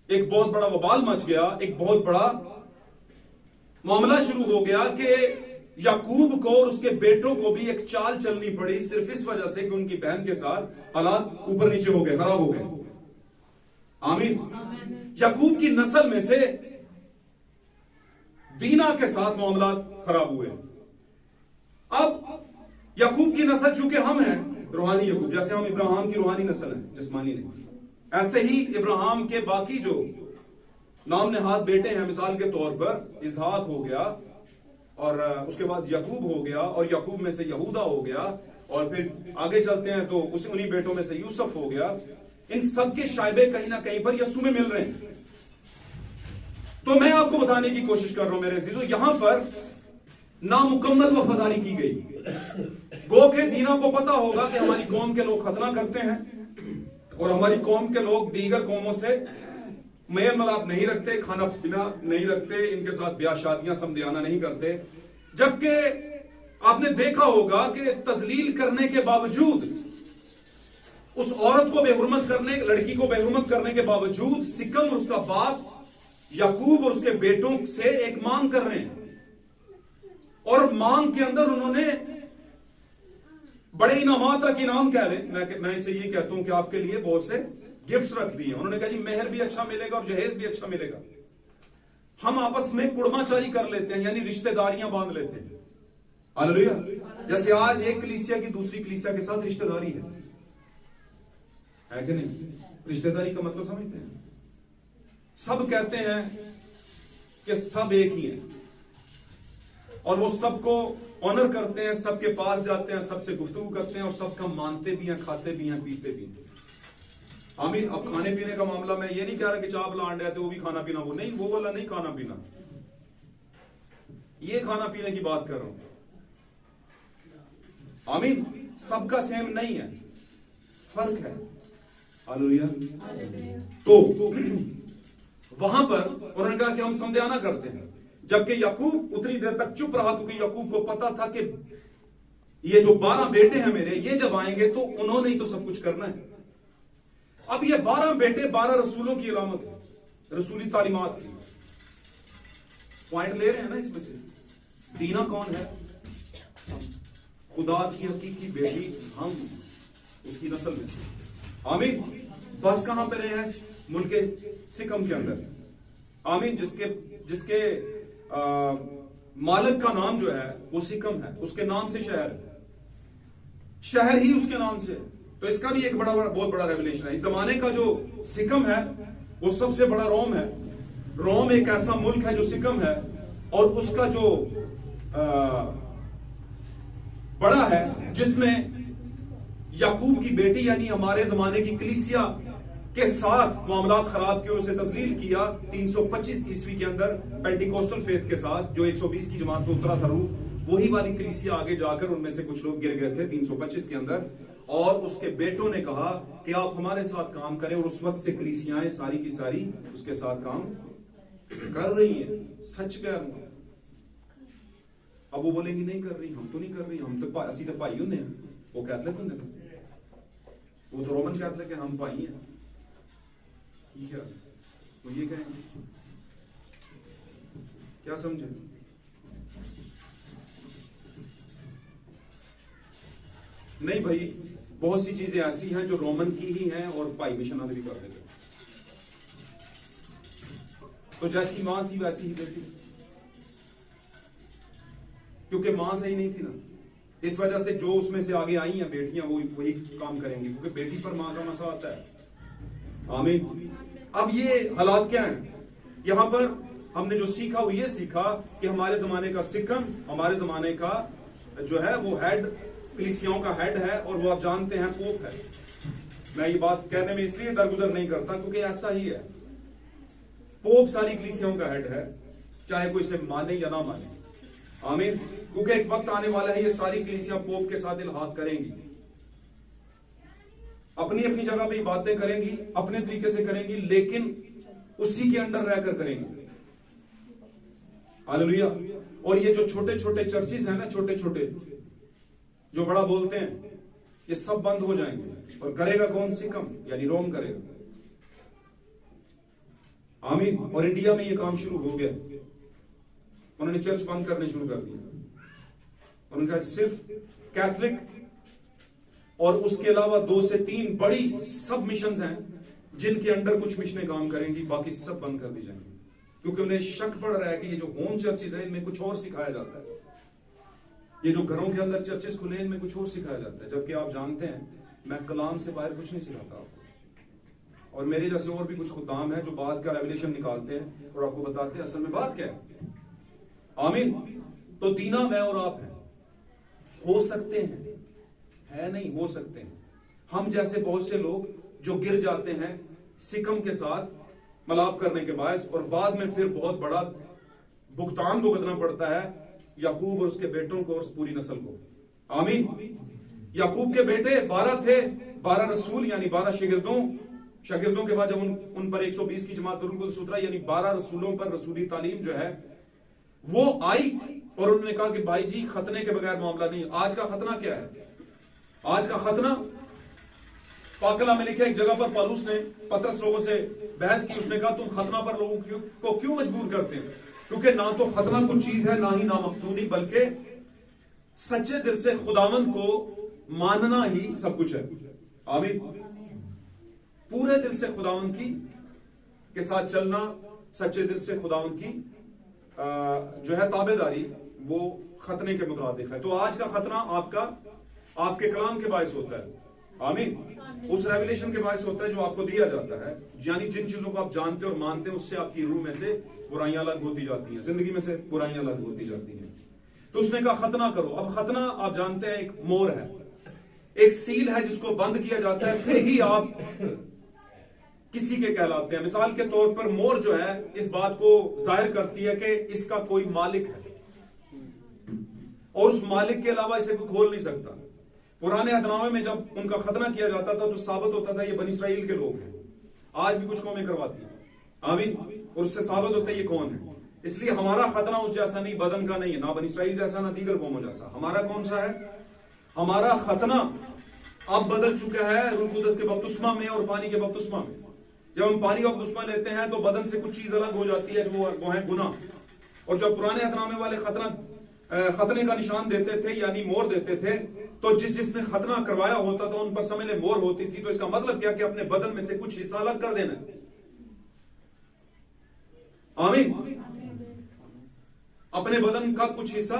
एक बहुत बड़ा वबाल मच गया, एक बहुत बड़ा मामला शुरू हो गया कि याकूब को और उसके बेटों को भी एक चाल चलनी पड़ी, सिर्फ इस वजह से कि उनकी बहन के साथ हालात ऊपर नीचे हो गए, खराब हो गए। आमीन। याकूब की नस्ल में से दीना के साथ मामला खराब हुए। अब याकूब की नस्ल चूंकि हम हैं रूहानी याकूब, जैसे हम इब्राहिम की रूहानी नस्ल है, जिस्मानी नहीं, ऐसे ही इब्राहिम के बाकी जो नाम नेहाद बेटे हैं, मिसाल के तौर पर इसहाक हो गया, और उसके बाद याकूब हो गया, और याकूब में से यहूदा हो गया, और फिर आगे चलते हैं तो उसी उन्हीं बेटों में से यूसुफ हो गया। इन सब के शायबे कहीं ना कहीं पर यस्सु में मिल रहे हैं। तो मैं आपको बताने की कोशिश कर रहा हूं मेरे अजीजों, यहां पर नामुकम्मल वफादारी की गई। गो के दीना को पता होगा कि हमारी कौम के लोग खतना करते हैं और हमारी कौम के लोग दीगर कौमों से मेल मिलाप नहीं रखते, खाना पीना नहीं रखते, इनके साथ ब्याह शादियां समझाना नहीं करते। जबकि आपने देखा होगा कि तजलील करने के बावजूद, उस औरत को बेहुरमत करने, लड़की को बेहुरमत करने के बावजूद सिकम और उसका बाप याकूब और उसके बेटों से एक मांग कर रहे हैं, और मांग के अंदर उन्होंने बड़े इनामात रख, इनाम कह लें, मैं इसे ये कहता हूं कि आपके लिए बहुत से गिफ्ट्स रख दिए। उन्होंने कहा जी मेहर भी अच्छा मिलेगा और जहेज भी अच्छा मिलेगा। हम आपस में कुड़माचारी कर लेते हैं, यानी रिश्तेदारियां बांध लेते हैं। हालेलुया। जैसे आज एक कलीसिया की दूसरी कलीसिया के साथ रिश्तेदारी है कि नहीं? रिश्तेदारी का मतलब समझते हैं? सब कहते हैं कि सब एक ही हैं, और वो सबको ऑनर करते हैं, सबके पास जाते हैं, सबसे गुफ्तगू करते हैं, और सबका मानते भी हैं, खाते भी हैं, पीते भी हैं। आमीन। अब खाने पीने का मामला मैं ये नहीं कह रहा कि चाप लांड है तो वो भी खाना पीना, वो नहीं, वो वाला नहीं खाना पीना, ये खाना पीने की बात कर रहा हूं। आमीन। सबका सेम नहीं है, फर्क है। हालेलुया। तो वहां पर उन्होंने कहा कि हम समझाना करते हैं, जबकि याकूब उतनी देर तक चुप रहा क्योंकि याकूब को पता था कि ये जो 12 बेटे हैं मेरे, ये जब आएंगे तो उन्होंने ही तो सब कुछ करना है। अब ये 12 बेटे 12 रसूलों की अलामत है, रसूली तालीमात की। पॉइंट ले रहे हैं ना इसमें से। दीना कौन है? खुदा की हकीकी बेटी हम, उसकी नस्ल में से। आमीन। बस कहां पे रहे हैं? मुल्क सिकम के अंदर। आमीन। जिसके मालिक का नाम जो है वो सिकम है, उसके नाम से शहर ही उसके नाम से। तो इसका भी एक बहुत बड़ा रेवलेशन है। इस जमाने का जो सिकम है वो सबसे बड़ा रोम है। रोम एक ऐसा मुल्क है जो सिकम है, और उसका जो बड़ा है, जिसने याकूब की बेटी यानी हमारे जमाने की कलीसिया के साथ मामलात खराब किए, उसे तस्लील किया 325 ईस्वी के अंदर पेंटिकोस्टल फेथ के साथ, जो 120 की जमात में उतरा था रूह, वही वाली कलीसिया आगे जाकर उनमें से कुछ लोग गिर गए थे 325 के अंदर, और उसके बेटों ने कहा कि आप हमारे साथ काम करें, और उस वक्त से कलीसियाएं सारी की सारी उसके साथ काम कर रही हैं। सच कह रहा हूं। अब वो बोलेंगी नहीं कर रही, हम तो नहीं कर रही, हम तो असी तो भाई होने, वो कैथलिक होने, वो तो रोमन कैथलिक है, हम भाई हैं। ठीक है, वो ये कहेंगे, क्या समझे? नहीं भाई, बहुत सी चीजें ऐसी हैं जो रोमन की ही हैं और भाई मिशनरी भी कर देते। तो जैसी मां थी वैसी ही बेटी, क्योंकि मां सही नहीं थी ना, इस वजह से जो उसमें से आगे आई हैं बेटियां वो वही काम करेंगी, क्योंकि बेटी पर मां का मसा आता है। आमीन। अब ये हालात क्या हैं? यहां पर हमने जो सीखा वो ये सीखा कि हमारे जमाने का सिकम, हमारे जमाने का जो है वो हेड, कलीसियाओं का हेड है, और वो आप जानते हैं पोप है। मैं ये बात कहने में इसलिए दरगुजर नहीं करता क्योंकि ऐसा ही है। पोप सारी कलीसियाओं का हेड है, चाहे कोई इसे माने या ना माने। आमीन। क्योंकि एक वक्त आने वाला है, ये सारी कलीसियां पोप के साथ इल्हाक करेंगी, अपनी अपनी जगह पे बातें करेंगी, अपने तरीके से करेंगी, लेकिन उसी के अंडर रहकर करेंगी। हालेलुया। और ये जो छोटे छोटे चर्चिस हैं ना, छोटे छोटे जो बड़ा बोलते हैं, ये सब बंद हो जाएंगे। और करेगा कौन? सिकम यानी रोम करेगा। आमीन। और इंडिया में ये काम शुरू हो गया, उन्होंने चर्च बंद करने शुरू कर दिया। उनका सिर्फ कैथलिक और उसके अलावा 2 से 3 बड़ी सब मिशंस हैं जिनके अंडर कुछ मिशनें काम करेंगी, बाकी सब बंद कर दी जाएंगी, क्योंकि उन्हें शक पड़ रहा है कि ये जो होम चर्चेज है इनमें कुछ और सिखाया जाता है, ये जो घरों के अंदर चर्चेज खुले इनमें कुछ और सिखाया जाता है। जबकि आप जानते हैं मैं कलाम से बाहर कुछ नहीं सिखाता आपको, और मेरे जैसे और भी कुछ खुदाम है जो बात का रेवलेशन निकालते हैं और आपको बताते हैं असल में बात क्या है। आमीन। तो दीना मैं और आप हैं, हो सकते हैं, है नहीं, हो सकते हैं। हम जैसे बहुत से लोग जो गिर जाते हैं सिकम के साथ मलाप करने के बाद, और बाद में फिर बहुत बड़ा भुगतान भुगतना पड़ता है याकूब और उसके बेटों को और पूरी नस्ल को। आमीन। याकूब के बेटे 12 थे, 12 रसूल यानी 12 शागिर्दों के बाद जब उन पर 120 की जमात बिल्कुल सुतरा, यानी 12 रसूलों पर रसूली तालीम जो है वो आई, और उन्होंने कहा कि भाई जी खतने के बगैर मामला नहीं। आज का खतना क्या है? आज का खतना पाकला में लिखा, एक जगह पर पौलुस ने पतरस लोगों से बहस की, उसने कहा तुम खतना पर लोगों को क्यों मजबूर करते हैं? क्योंकि ना तो खतना कुछ चीज है, ना ही नामख्तूनी, बल्कि सच्चे दिल से खुदावंद को मानना ही सब कुछ है। आमीन। पूरे दिल से खुदावंद की के साथ चलना, सच्चे दिल से खुदावंद की जो है ताबेदारी, वो खतने के मुताबिक है। तो आज का खतना आपके कलाम के बायस होता है। आमीन। उस रेवलेशन के बायस होता है जो आपको दिया जाता है, यानी जिन चीजों को आप जानते और मानते हैं उससे आपकी रूह में से बुराइयां अलग होती जाती हैं, जिंदगी में से बुराइयां अलग होती जाती हैं। तो उसने कहा खतना करो। अब खतना आप जानते हैं एक मोर है, एक सील है जिसको बंद किया जाता है, फिर ही आप किसी के कहलाते हैं। मिसाल के तौर पर मोर जो है इस बात को जाहिर करती है कि इसका कोई मालिक है, और उस मालिक के अलावा इसे कोई खोल नहीं सकता। पुराने अहदनामे में जब उनका खतना किया जाता था तो साबित होता था ये बनी इस्राइल के लोग हैं। आज भी कुछ कौमें करवाती हैं। आमीन। और उससे साबित होता है ये कौन है। इसलिए हमारा खतना उस जैसा नहीं, बदन का नहीं है, ना बनी इस्राइल जैसा, ना दीगर कौमों जैसा। हमारा कौन सा है? हमारा खतना अब बदल चुका है रूह कुदस के बपतिस्मा में और पानी के बपतिस्मा में। जब हम पानी का बपतिस्मा लेते हैं तो बदन से कुछ चीज अलग हो जाती है, वो है गुनाह। और जब पुराने अहदनामे वाले खतने का निशान देते थे यानी मोहर देते थे, तो जिसने खतना करवाया होता था उन पर समझ मोहर होती थी। तो इसका मतलब क्या कि अपने बदन में से कुछ हिस्सा अलग कर देना। आमीन। अपने बदन का कुछ हिस्सा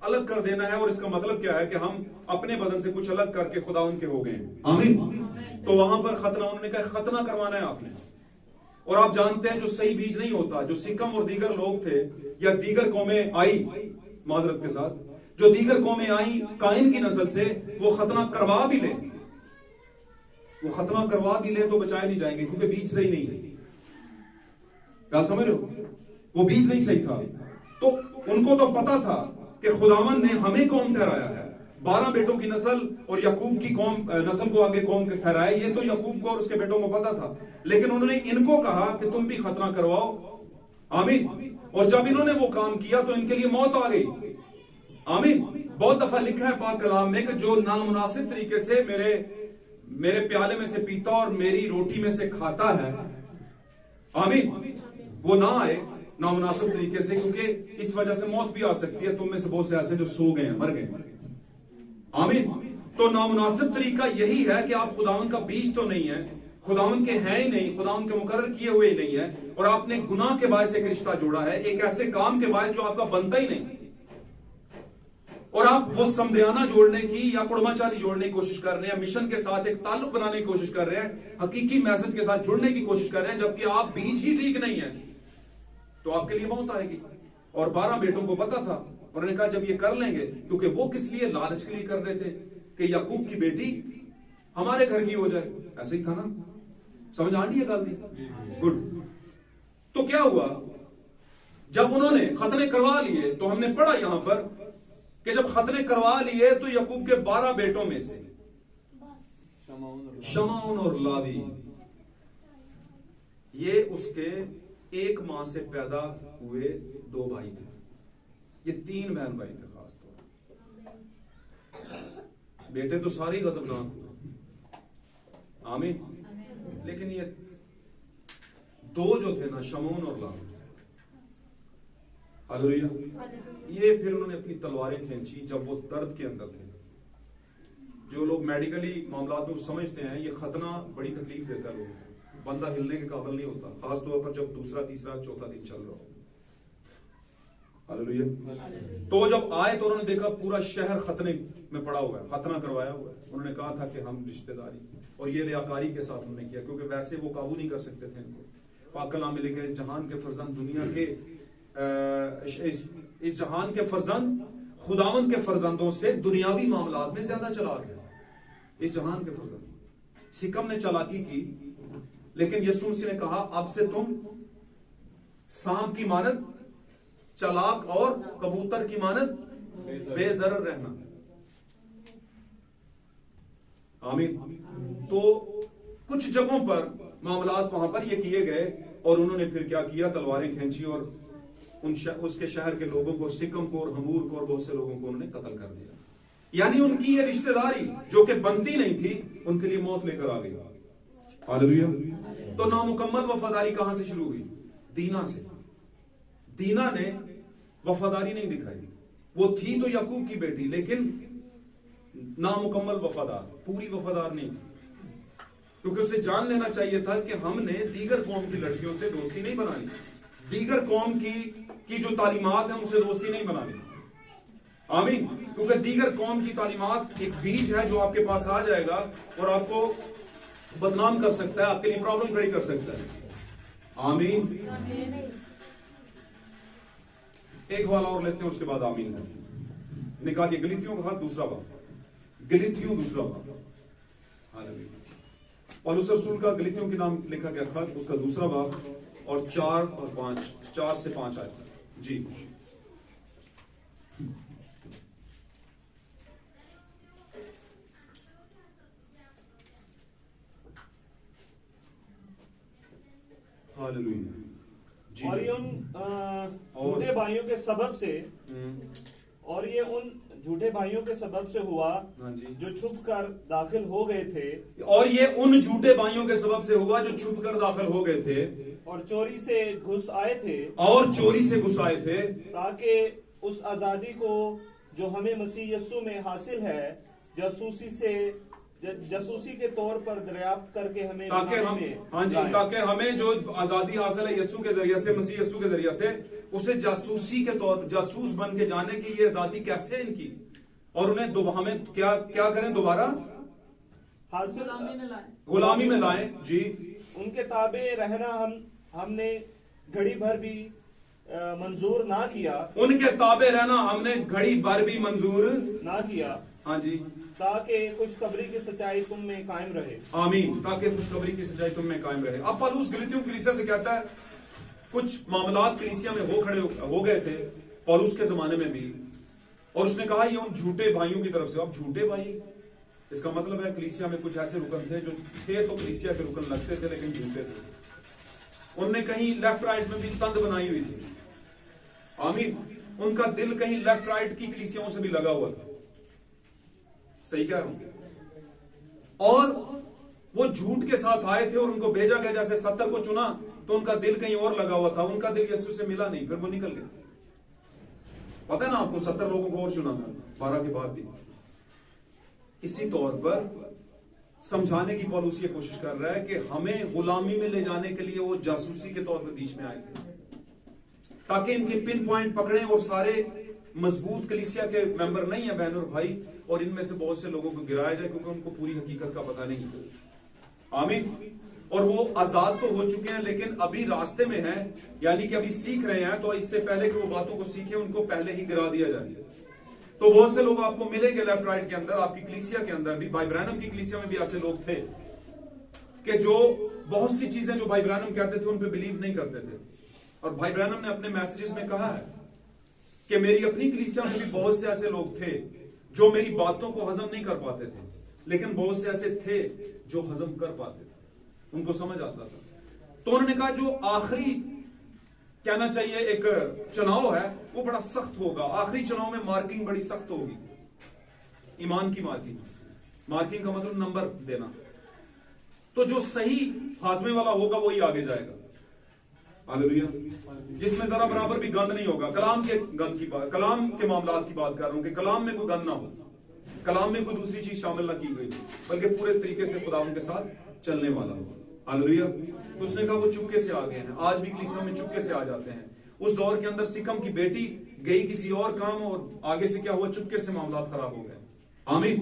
अलग कर देना है। और इसका मतलब क्या है कि हम अपने बदन से कुछ अलग करके खुदावन के हो गए हैं। आमीन। तो वहां पर खतना, उन्होंने कहा खतना करवाना है आपने। और आप जानते हैं जो सही बीज नहीं होता, जो सिकम और दीगर लोग थे या दीगर कौमें आई, माजरत के साथ, जो दीगर कौमें आई काइन की नस्ल से, वो खतना करवा भी ले, वो खतना करवा भी ले तो बचाए नहीं जाएंगे, क्योंकि बीज सही नहीं है। बात समझ रहे हो? वो बीज नहीं सही था। तो उनको तो पता था कि खुदावन ने हमें कौम ठहराया है, 12 बेटों की नस्ल और याकूब की कौम नस्ल को आगे कौम ठहराया। ये तो याकूब को और उसके बेटों को पता था, लेकिन उन्होंने इनको कहा कि तुम भी खतना करवाओ। आमीन। और जब इन्होंने वो काम किया तो इनके लिए मौत आ गई। आमीन। बहुत दफा लिखा है पाक कलाम में कि जो नामुनासिब तरीके से मेरे प्याले में से पीता और मेरी रोटी में से खाता है, आमीन, वो ना आए नामुनासिब तरीके से, क्योंकि इस वजह से मौत भी आ सकती है। तुम में से बहुत से ऐसे जो सो गए हैं, मर गए। आमीन। तो नामुनासिब तरीका यही है कि आप खुदावन का बीज तो नहीं है, खुदावन के हैं ही नहीं, खुदावन के मुकर्रर किए हुए ही नहीं है, और आपने गुनाह के बायस एक रिश्ता जोड़ा है, एक ऐसे काम के बायस जो आपका बनता ही नहीं, और आप वो समझाना जोड़ने की या कुड़माचारी जोड़ने की कोशिश कर रहे हैं, मिशन के साथ एक ताल्लुक बनाने की कोशिश कर रहे हैं, हकीकी मैसेज के साथ जुड़ने की कोशिश कर रहे हैं, जबकि आप बीज ही ठीक नहीं है, तो आपके लिए मौत आएगी। और 12 बेटों को पता था, उन्होंने कहा जब ये कर लेंगे, क्योंकि वो किस लिए, लालच के लिए कर रहे थे कि याकूब की बेटी हमारे घर की हो जाए। ऐसे ही था ना? समझ आ रही है गलती? गुड। तो क्या हुआ, जब उन्होंने खतने करवा लिए, तो हमने पढ़ा यहां पर कि जब खतने करवा लिए तो याकूब के 12 बेटों में से शमौन और लावी, ये उसके एक मां से पैदा हुए 2 भाई थे। ये 3 बहन भाई थे। खास तौर बेटे तो सारे ही गजबनाक हुए। आमीन। लेकिन ये 2 जो थे ना, शमौन और लावी, हालेलुया, ये फिर उन्होंने अपनी तलवारें खींची जब वो दर्द के अंदर थे। जो लोग मेडिकली मामलात में समझते हैं, ये खतना बड़ी तकलीफ देता है लोगों को, बंदा हिलने के काबिल नहीं होता, खास तौर पर जब दूसरा, तीसरा, चौथा दिन चल रहा हो। हालेलुया। तो जब आए तो उन्होंने देखा पूरा शहर खतने में पड़ा हुआ है, खतना करवाया हुआ है। उन्होंने कहा था कि हम रिश्तेदारी, और ये रियाकारी के साथ उन्होंने किया, क्योंकि वैसे वो काबू नहीं कर सकते थे इनको। पाक कलाम में लिखा है, जहान के फर्जंद दुनिया के इस जहान के फर्जंद खुदावंद के फर्जंदों से दुनियावी मामलात में ज्यादा चालाक है। इस जहान के फर्जंद सिकम ने चालाकी की, लेकिन यीशु मसीह ने कहा अब से तुम सांप की मानद चालाक और कबूतर की मानद बेजरर रहना। आमीन। तो कुछ जगहों पर मामलात वहां पर ये किए गए, और उन्होंने फिर क्या किया, तलवारें खींची और उसके शहर के लोगों को, सिकम को और हमूर को और बहुत से लोगों को उन्होंने कत्ल कर दिया। यानी उनकी ये रिश्तेदारी जो कि बनती नहीं थी, उनके लिए मौत लेकर आ गई। हालेलुया। तो नामुकम्मल वफादारी कहां से शुरू हुई? दीना से। दीना ने वफादारी नहीं दिखाई। वो थी तो याकूब की बेटी, लेकिन नामुकम्मल वफादार, पूरी वफादार नहीं थी, क्योंकि उसे जान लेना चाहिए था कि हमने दीगर कौम की लड़कियों से दोस्ती नहीं बनानी, दीगर कौम की जो तालीमात है उनसे दोस्ती नहीं बनानी। आमीन। क्योंकि दीगर कौम की तालीमात एक बीज है जो आपके पास आ जाएगा और आपको बदनाम कर सकता है, आपके लिए प्रॉब्लम खड़ी कर सकता है। आमीन। एक वाला और लेते हैं, उसके बाद आमीन है। निकालिए गलीतियों का हाथ, दूसरा बाब, गलीतियों दूसरा बाब। हालेलुया। पौलुस रसूल का गलीतियों के नाम लिखा गया खत, उसका दूसरा बाब, और 4 और 5, 4 से 5 आए जी। हालेलुया। और उन झूठे भाइयों के सबब से और ये उन झूठे भाइयों के सबब से हुआ हाँ जी। जो छुप कर दाखिल हो गए थे, और ये उन झूठे भाइयों के सबब से हुआ जो छुप कर दाखिल हो गए थे और चोरी से घुस आए थे, और चोरी से घुस आए थे, ताकि उस आजादी को जो हमें मसीह यीशु में हासिल है जासूसी के तौर पर दरियाफ्त करके हमें ताकि हम, हाँ जी, ताकि हमें जो आजादी हासिल है यीशु के जरिए से, मसीह यीशु के जरिए से, उसे जासूसी के तौर, जासूस बन के जाने की ये आजादी कैसे है इनकी, और उन्हें हमें क्या क्या करें, दोबारा हासिल गुलामी में लाएं जी। उनके ताबे रहना हमने घड़ी भर भी मंजूर ना किया, उनके ताबे रहना हमने घड़ी भर भी मंजूर ना किया, हाँ जी, ताकि खुशखबरी की सच्चाई तुम में कायम रहे। आमीन, ताकि खुशखबरी की सच्चाई तुम में कायम रहे। अब पौलुस गलतियों कलीसिया से कहता है, कुछ मामलात कलीसिया में हो गए थे पौलुस के जमाने में भी, और उसने कहा ये उन झूठे भाइयों की तरफ से। अब झूठे भाई, इसका मतलब है कलीसिया में कुछ ऐसे रुकन थे जो थे तो कलीसिया के रुकन लगते थे लेकिन झूठे थे। उनने कहीं लेफ्ट राइट में भी तंद बनाई हुई थी। आमीन, उनका दिल कहीं लेफ्ट राइट की कलीसियाओं से भी लगा हुआ था। सही कह रहा हूं। और वो झूठ के साथ आए थे और उनको भेजा गया, जैसे 70 को चुना तो उनका दिल कहीं और लगा हुआ था, उनका दिल यीशु से मिला नहीं, फिर वो निकल गए। पता है ना आपको, 70 लोगों को और चुना था 12 के बाद भी। इसी तौर पर समझाने की पौलुस ये कोशिश कर रहा है कि हमें गुलामी में ले जाने के लिए वो जासूसी के तौर पर बीच में आए थे, ताकि इनके पिन पॉइंट पकड़ें और सारे मजबूत कलीसिया के मेंबर नहीं है बहन और भाई, और इनमें से बहुत से लोगों को गिराया जाए क्योंकि उनको पूरी हकीकत का पता नहीं। आमीन। और वो आजाद तो हो चुके हैं लेकिन अभी रास्ते में हैं, यानी कि अभी सीख रहे हैं, तो इससे पहले कि वो बातों को सीखे उनको पहले ही गिरा दिया जाए। तो बहुत से लोग आपको मिलेंगे लेफ्ट राइट के अंदर, आपकी कलीसिया के अंदर भी। भाई ब्रैनम की कलीसिया में भी ऐसे लोग थे कि जो बहुत सी चीजें जो भाई ब्रैनम कहते थे उन पे बिलीव नहीं करते थे। और भाई ब्रैनम ने अपने मैसेजेस में कहा है कि मेरी अपनी कलीसिया में भी बहुत से ऐसे लोग थे जो मेरी बातों को हजम नहीं कर पाते थे, लेकिन बहुत से ऐसे थे जो हजम कर पाते थे, उनको समझ आता था। तो उन्होंने कहा जो आखिरी कहना चाहिए एक चुनाव है वो बड़ा सख्त होगा। आखिरी चुनाव में मार्किंग बड़ी सख्त होगी, ईमान की मार्किंग। मार्किंग का मतलब नंबर देना। तो जो सही हाजमे वाला होगा वही आगे जाएगा। हालेलुया। जिसमें जरा बराबर भी गंद नहीं होगा। कलाम के गंद की बात, कलाम के मामलात की बात कर रहा हूं कि कलाम में कोई गंद ना हो, कलाम में कोई दूसरी चीज शामिल ना की गई, बल्कि पूरे तरीके से खुदा उनके साथ चलने वाला हो। हालेलुया। तो उसने कहा वो चुपके से आ गए हैं। आज भी कलीसिया में चुपके से आ जाते हैं। उस दौर के अंदर सिकम की बेटी गई किसी और काम, और आगे से क्या हुआ, चुपके से मामलात खराब हो गए। आमीन।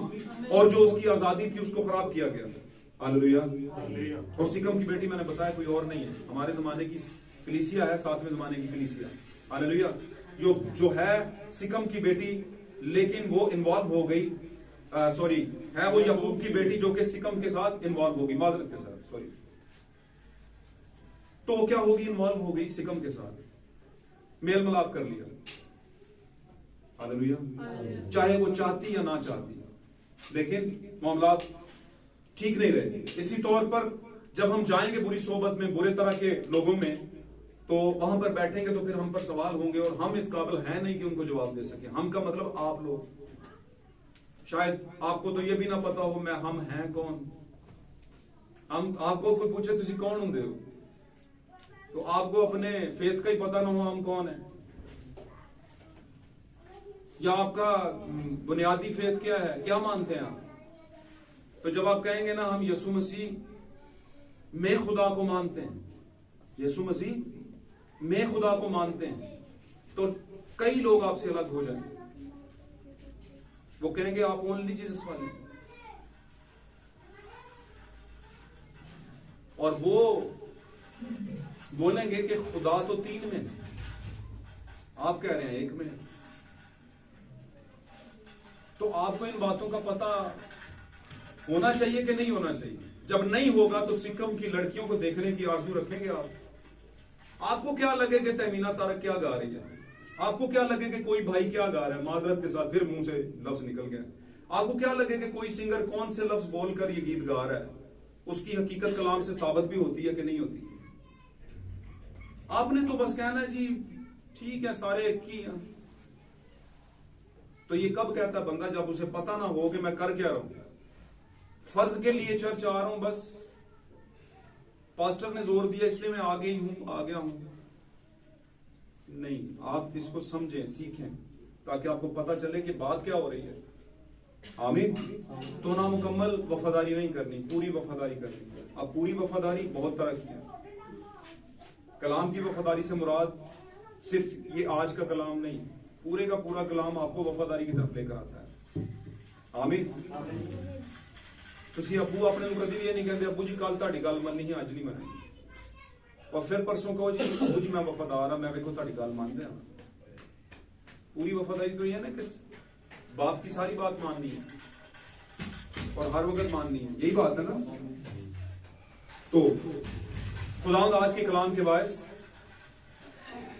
और जो उसकी आजादी थी उसको खराब किया गया। हालेलुया। और सिकम की बेटी मैंने बताया कोई और नहीं है, हमारे जमाने की कलीसिया है, 7वें जमाने की कलीसिया। हालेलुया। जो है सिकम की बेटी, लेकिन वो इन्वॉल्व हो गई, सॉरी है वो याकूब की बेटी जो कि सिकम के साथ इन्वॉल्व होगी, मादरत के साथ, सॉरी। तो वो क्या होगी, इन्वॉल्व हो गई सिकम के साथ, मेल मिलाप कर लिया। हालेलुया। चाहे वो चाहती या ना चाहती, लेकिन मामलात ठीक नहीं रहे। इसी तौर पर जब हम जाएंगे बुरी सोबत में, बुरे तरह के लोगों में, तो वहां पर बैठेंगे तो फिर हम पर सवाल होंगे और हम इस काबिल हैं नहीं कि उनको जवाब दे सके। हम का मतलब आप लोग। शायद आपको तो ये भी ना पता हो हम हैं कौन। हम आपको कोई पूछे तुसी कौन होंगे हो, तो आपको अपने फेथ का ही पता ना हो हम कौन है, या आपका बुनियादी फेथ क्या है, क्या मानते हैं आप। तो जब आप कहेंगे ना हम यीशु मसीह में खुदा को मानते हैं, यीशु मसीह में खुदा को मानते हैं, तो कई लोग आपसे अलग हो जाएंगे। वो कहेंगे आप ओनली जीसस वाले, और वो बोलेंगे कि खुदा तो 3 में है, आप कह रहे हैं 1 में। तो आपको इन बातों का पता होना चाहिए कि नहीं होना चाहिए। जब नहीं होगा तो सिक्किम की लड़कियों को देखने की आरज़ू रखेंगे आप। आपको क्या लगे कि तहमीना तारक क्या गा रही है, आपको क्या लगे कि कोई भाई क्या गा रहा है, मादरत के साथ फिर मुंह से लफ्ज निकल गया। आपको क्या लगे कि कोई सिंगर कौन से लफ्ज बोलकर ये गीत गा रहा है, उसकी हकीकत कलाम से साबित भी होती है कि नहीं होती। आपने तो बस कहना है जी ठीक है सारे एक ही हैं। तो ये कब कहता है बंदा? जब उसे पता ना हो कि मैं कर क्या रहा हूं। फर्ज के लिए चर्च आ रहा हूं, बस पास्टर ने जोर दिया इसलिए मैं आ गया हूं। नहीं, आप इसको समझें, सीखें, ताकि आपको पता चले कि बात क्या हो रही है। आमीन। तो नामुकम्मल वफादारी नहीं करनी, पूरी वफादारी करनी है। अब पूरी वफादारी बहुत तरह की है। कलाम की वफादारी से मुराद सिर्फ ये आज का कलाम नहीं, पूरे का पूरा कलाम आपको वफादारी की तरफ लेकर आता है। आमीन। ਤੁਸੀਂ अबू अपने ਨੂੰ कभी भी ये नहीं कहते अबू जी कल ਤੁਹਾਡੀ ਗੱਲ ਮੰਨਣੀ है, ਅੱਜ नहीं ਮੰਨਣੀ। और फिर परसों कहो जी अबू जी मैं वफादार हाँ, मैं देखो ਤੁਹਾਡੀ ਗੱਲ ਮੰਨਦੇ ਹਾਂ। पूरी वफादारी तो ये है ना कि बाप की सारी बात माननी है और हर वक्त माननी है, यही बात है ना। तो खुदावंद आज के कलाम के बायस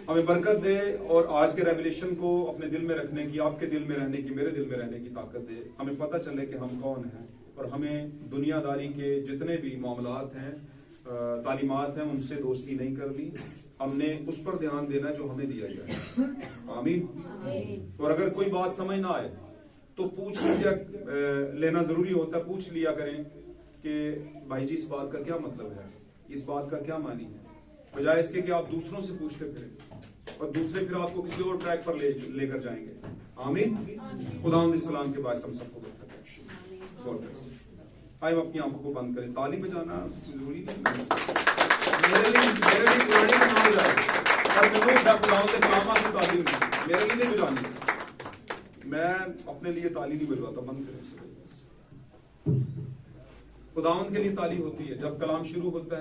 हमें बरकत दे और आज के रेवलेशन को अपने दिल में रखने की, आपके दिल में रहने की, मेरे दिल में रहने की ताकत दे। हमें पता चले कि हम कौन हैं और हमें दुनियादारी के जितने भी मामलात हैं, तालीमात हैं, उनसे दोस्ती नहीं करनी। हमने उस पर ध्यान देना जो हमें दिया गया है। आमीन। और अगर कोई बात समझ ना आए तो पूछ लीजिए, लेना जरूरी होता है, पूछ लिया करें कि भाई जी इस बात का क्या मतलब है, इस बात का क्या मानी है, बजाय इसके कि आप दूसरों से पूछते फिरें और दूसरे फिर आपको किसी और ट्रैक पर लेकर जाएंगे। आमीन। खुदावंद इस कलाम के बाद हम सबको बरकत बख्शे। God bless. आइए अपनी आंखों को बंद करें। ताली बजाना जरूरी नहीं, मेरे लिए पुरानी नाम जाए और मैं खुदावंद के कलाम की तालीम मेरे लिए नहीं बजानी, मैं अपने लिए ताली नहीं बजवाता। बंद करें। खुदावंद के लिए ताली होती है जब कलाम शुरू होता है।